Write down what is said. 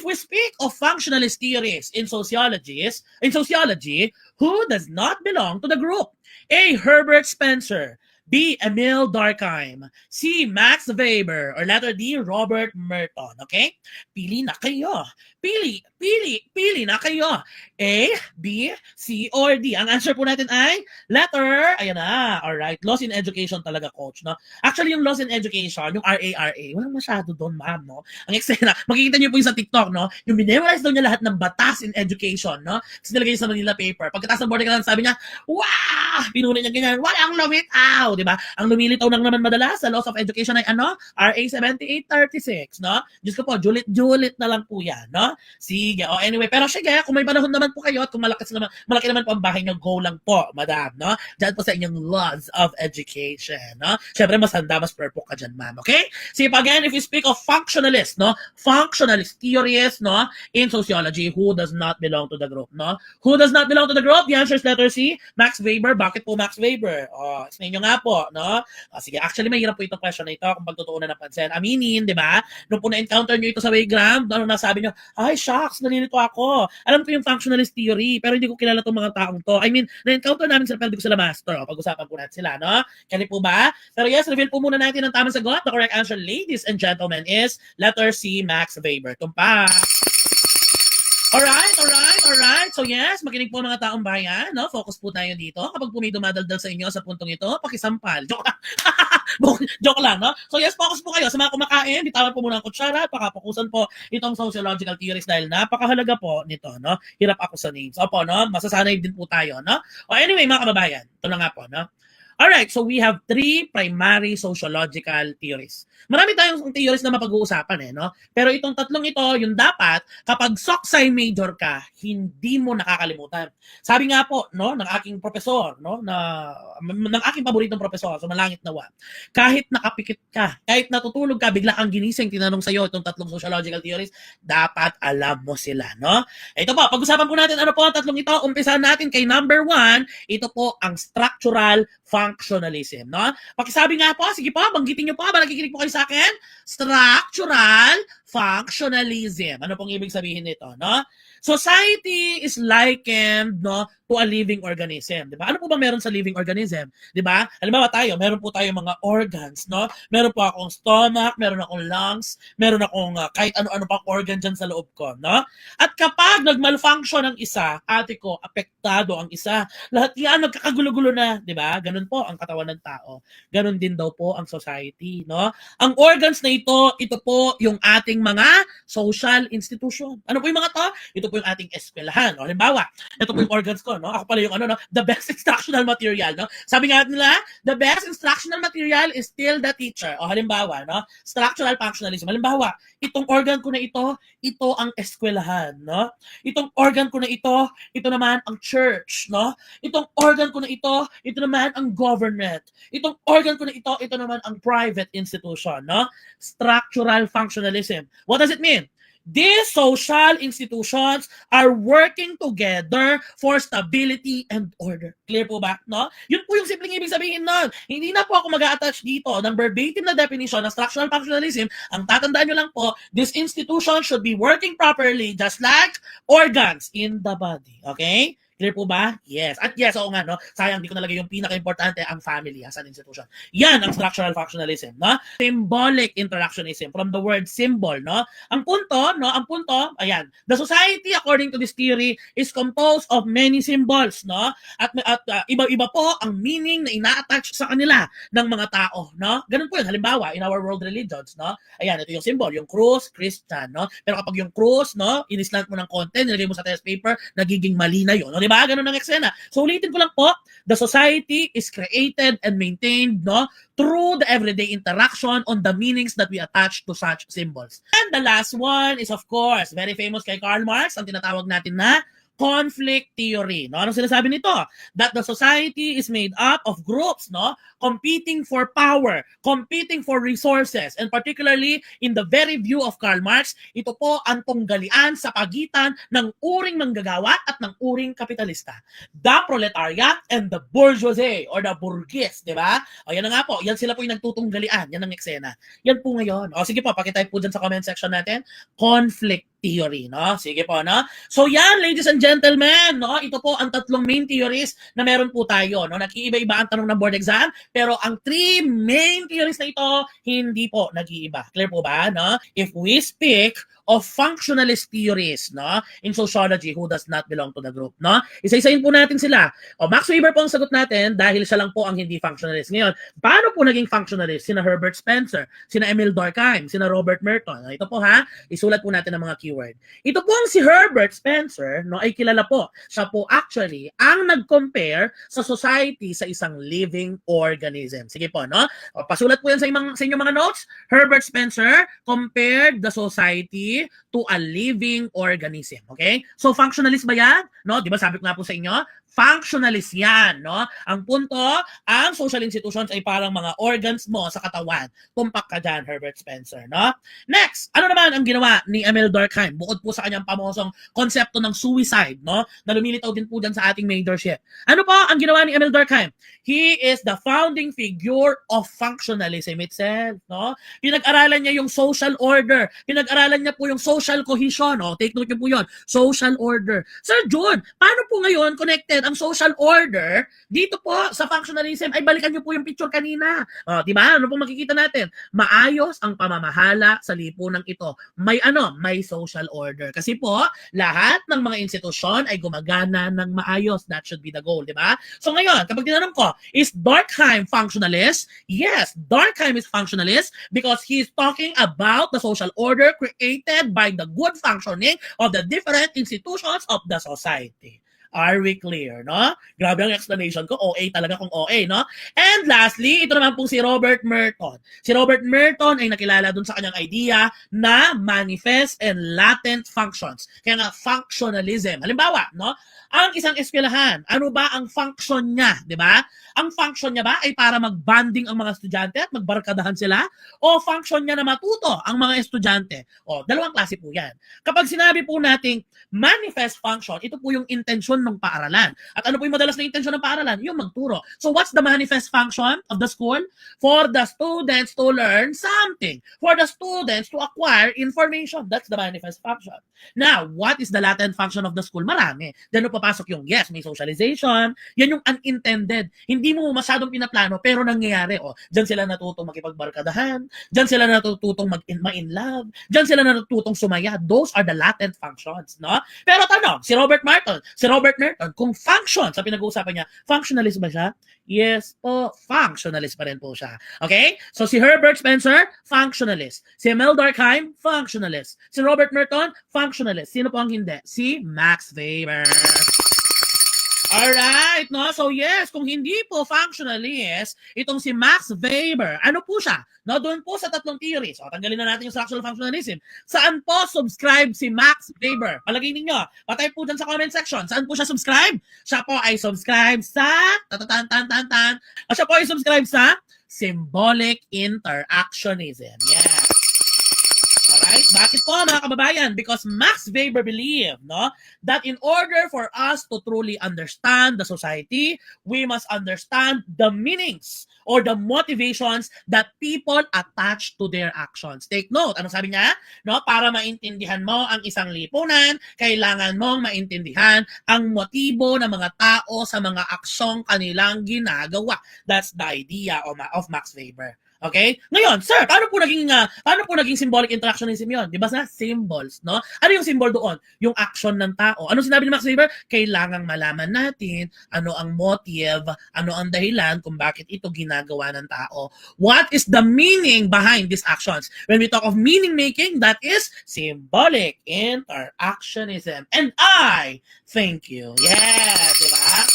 if we speak of functionalist theories in sociology, who does not belong to the group? A. Herbert Spencer. B. Emil Durkheim. C. Max Weber. Or letter D. Robert Merton. Okay? Pili na kayo. Pili na kayo. A, B, C, or D. Ang answer po natin ay letter, ayan na. Alright, loss in education talaga, coach, no? Actually, yung loss in education, yung RARA, walang masyado doon, ma'am, no? Ang eksena, makikita niyo po yung sa TikTok, no? Yung memorize daw niya lahat ng batas in education, no? Kasi nilagay sa Manila paper. Pagkatapos ng boarding exam, sabi niya, wow! Pinunit niya ganyan, walang lumitaw, di ba? Ang lumilitaw lang naman madalas sa loss of education ay ano? RA 7836, no? Diyos ko po, julit na lang po yan, no? Sige, anyway, pero sige, kung may panahon naman po kayo at kung malaki naman po ang bahay nyo, go lang po, madam, no? Diyan po sa inyong loss of education, no? Siyempre, mas handa, mas purple ka dyan, ma'am, okay? See, again, if you speak of functionalist, no? Functionalist theories, no? In sociology, who does not belong to the group, no? Who does not belong to the group? The answer is letter C, Max Weber. Bakit po Max Weber? Explain nyo nga po, no? Sige, actually, mahirap po itong question na ito kung pagtutuunan ng pansin. Aminin, di ba? Nung po na-encounter nyo ito sa Waygram, ano nasabi nyo, ay, shucks, nalilito ako. Alam ko yung functionalist theory, pero hindi ko kilala itong mga taong to. I mean, na-encounter namin sila, pero hindi ko sila master. Pag-usapan po natin sila, no? Kali po ba? Pero yes, reveal po muna natin ang tamang sagot. The correct answer, ladies and gentlemen, is letter C, Max Weber. Tumpak! Alright. So yes, makinig po mga taong bayan, no? Focus po tayo dito. Kapag po may dumadaldal sa inyo sa puntong ito, pakisampal. Joke lang, no? So yes, focus po kayo sa mga kumakain. Bitawan po muna ang kutsara at pakapokusan po itong sociological theories dahil napakahalaga po nito, no? Hirap ako sa names. Opo, no? Masasanay din po tayo, no? Anyway, mga kababayan, ito na nga po, no? Alright, so we have 3 primary sociological theories. Marami tayong theories na mapag-uusapan, no? Pero itong tatlong ito, yung dapat, kapag soksay major ka, hindi mo nakakalimutan. Sabi nga po, no, ng aking profesor, no, ng aking paboritong profesor, so malangit nawa, kahit nakapikit ka, kahit natutulog ka, bigla kang ginising, tinanong sa'yo itong tatlong sociological theories, dapat alam mo sila, no? Ito po, pag-usapan po natin, ano po ang tatlong ito, umpisahan natin kay number 1, ito po ang structural functionalism, no? Pakisabi nga po, sige po, banggitin nyo po, ba nakikinig po kayo sa akin? Structural functionalism. Ano pong ibig sabihin nito, no? Society is likened, no, to a living organism, di ba? Ano po ba meron sa living organism, di ba? Halimbawa tayo, meron po tayo mga organs, no? Meron po akong stomach, meron akong lungs, meron akong kahit ano-ano pang organ dyan sa loob ko, no? At kapag nag-malfunction ang isa, ate ko, apektado ang isa. Lahat yan nagkakagulo-gulo na, di ba? Ganun po ang katawan ng tao. Ganun din daw po ang society, no? Ang organs na ito po yung ating mga social institution. Ano po yung mga to? Ito po yung ating eskwelahan. O, halimbawa, ito po yung organs ko, no? Ako pala yung ano, no? The best instructional material, no? Sabi nga nila, the best instructional material is still the teacher. O, halimbawa, no? Structural functionalism. Halimbawa, itong organ ko na ito ang eskwelahan, no? Itong organ ko na ito naman ang church, no? Itong organ ko na ito naman ang government. Itong organ ko na ito naman ang private institution, no? Structural functionalism. What does it mean? These social institutions are working together for stability and order. Clear po ba? No? Yun po yung simpleng ibig sabihin nun. Hindi na po ako mag-a-attach dito ng verbatim na definition ng structural functionalism. Ang tatandaan nyo lang po, this institution should be working properly just like organs in the body. Okay? Clear po ba? Yes. At yes, oo nga, no? Sayang, di ko nalagay yung pinaka-importante, ang family as an institution. Yan ang structural functionalism, no? Symbolic interactionism, from the word symbol, no? Ang punto, ayan, the society, according to this theory, is composed of many symbols, no? At iba-iba po ang meaning na ina-attach sa kanila ng mga tao, no? Ganun po yun. Halimbawa, in our world religions, no? Ayan, ito yung symbol, yung cross, Christian, no? Pero kapag yung cross, no, inislant mo ng konti, nilagay mo sa test paper, nagiging mali na yun, no? Diba? Ganun ang eksena. So ulitin ko lang po, the society is created and maintained, no, through the everyday interaction on the meanings that we attach to such symbols. And the last one is, of course, very famous kay Karl Marx, ang tinatawag natin na conflict theory. No? Anong sinasabi nito? That the society is made up of groups, no, competing for power, competing for resources, and particularly in the very view of Karl Marx, ito po ang tunggalian sa pagitan ng uring manggagawa at ng uring kapitalista. The proletariat and the bourgeoisie or the bourgeois, di ba? O yan na nga po, yan sila po yung nagtutunggalian, yan ang eksena. Yan po ngayon. O sige po, pakitype po dyan sa comment section natin, conflict theory, no? Sige po, no? So yan, ladies and gentlemen, no? Ito po ang tatlong main theories na meron po tayo, no? Nag-iiba-iba ang tanong ng board exam, pero ang 3 main theories na ito, hindi po nag-iiba. Clear po ba, no? If we speak of functionalist theories, no? In sociology, who does not belong to the group, no? Isa-isahin po natin sila. O, Max Weber po ang sagot natin dahil siya lang po ang hindi functionalist. Ngayon, paano po naging functionalist? Sina Herbert Spencer, sina Emil Durkheim, sina Robert Merton. Ito po ha, isulat po natin ang mga keyword. Ito po ang si Herbert Spencer, no, ay kilala po. Siya po actually ang nag-compare sa society sa isang living organism. Sige po, no? O, pasulat po yan sa inyong mga notes. Herbert Spencer compared the society to a living organism. Okay? So, functionalist ba yan? No? Di ba sabi ko nga po sa inyo? Functionalist yan, no? Ang punto, ang social institutions ay parang mga organs mo sa katawan. Tumpak ka dyan, Herbert Spencer, no? Next, ano naman ang ginawa ni Emil Durkheim? Bukod po sa kanyang pamosong konsepto ng suicide, no? Na lumilitaw din po dyan sa ating mentorship. Ano po ang ginawa ni Emil Durkheim? He is the founding figure of functionalism itself, no? Pinag-aralan niya yung social order. Pinag-aralan niya po yung social cohesion, no? Take note niyo po yun. Social order. Sir John, paano po ngayon connected ang social order dito po sa functionalism? Ay balikan niyo po yung picture kanina. O, di ba? Ano po makikita natin? Maayos ang pamamahala sa lipunan ito. May social order. Kasi po, lahat ng mga institusyon ay gumagana ng maayos. That should be the goal, di ba? So ngayon, kapag tinanong ko, is Durkheim functionalist? Yes, Durkheim is functionalist because he is talking about the social order created by the good functioning of the different institutions of the society. Are we clear, no? Grabe ang explanation ko. OA talaga kung OA, no? And lastly, ito naman po si Robert Merton. Si Robert Merton ay nakilala dun sa kanyang idea na manifest and latent functions. Kaya nga, functionalism. Halimbawa, no? Ang isang eskwelahan, ano ba ang function niya, di ba? Ang function niya ba ay para mag-bonding ang mga estudyante at magbarkadahan sila? O function niya na matuto ang mga estudyante? O, dalawang klase po yan. Kapag sinabi po nating manifest function, ito po yung intensyon ng paaralan. At ano po yung madalas na intensyon ng paaralan? Yung magturo. So what's the manifest function of the school? For the students to learn something. For the students to acquire information. That's the manifest function. Now, what is the latent function of the school? Marami. Then papasok yung yes, may socialization. Yan yung unintended. Hindi mo masyadong pinaplano pero nangyayari. O, diyan sila natutong makipagbarkadahan. Diyan sila natututong ma-in love. Diyan sila natututong sumaya. Those are the latent functions, no? Pero tanong, si Robert Merton, kung function sa pinag-uusapan niya, functionalist ba siya? Yes po, functionalist pa rin po siya. Okay? So si Herbert Spencer, functionalist. Si Emil Durkheim, functionalist. Si Robert Merton, functionalist. Sino po ang hindi? Si Max Weber. Alright, no? So yes, kung hindi po functionalist, itong si Max Weber, ano po siya? No, doon po sa tatlong theories. O, tanggalin na natin yung structural functionalism. Saan po subscribe si Max Weber? Palagay ninyo, patay po dyan sa comment section. Saan po siya subscribe? Siya po ay subscribe sa siya po ay subscribe sa symbolic interactionism. Yes. Alright? Bakit po mga kababayan? Because Max Weber believed, no, that in order for us to truly understand the society, we must understand the meanings or the motivations that people attach to their actions. Take note, ano sabi niya? No, para maintindihan mo ang isang lipunan, kailangan mong maintindihan ang motibo ng mga tao sa mga aksyong kanilang ginagawa. That's the idea of Max Weber. Okay? Ngayon, sir, paano po naging symbolic interactionism 'yon? 'Di ba sa symbols, no? Ano yung symbol doon? Yung action ng tao. Ano sinabi ni Max Weber? Kailangang malaman natin ano ang motive, ano ang dahilan kung bakit ito ginagawa ng tao. What is the meaning behind these actions? When we talk of meaning making, that is symbolic interactionism. And I thank you. Yes, 'di ba?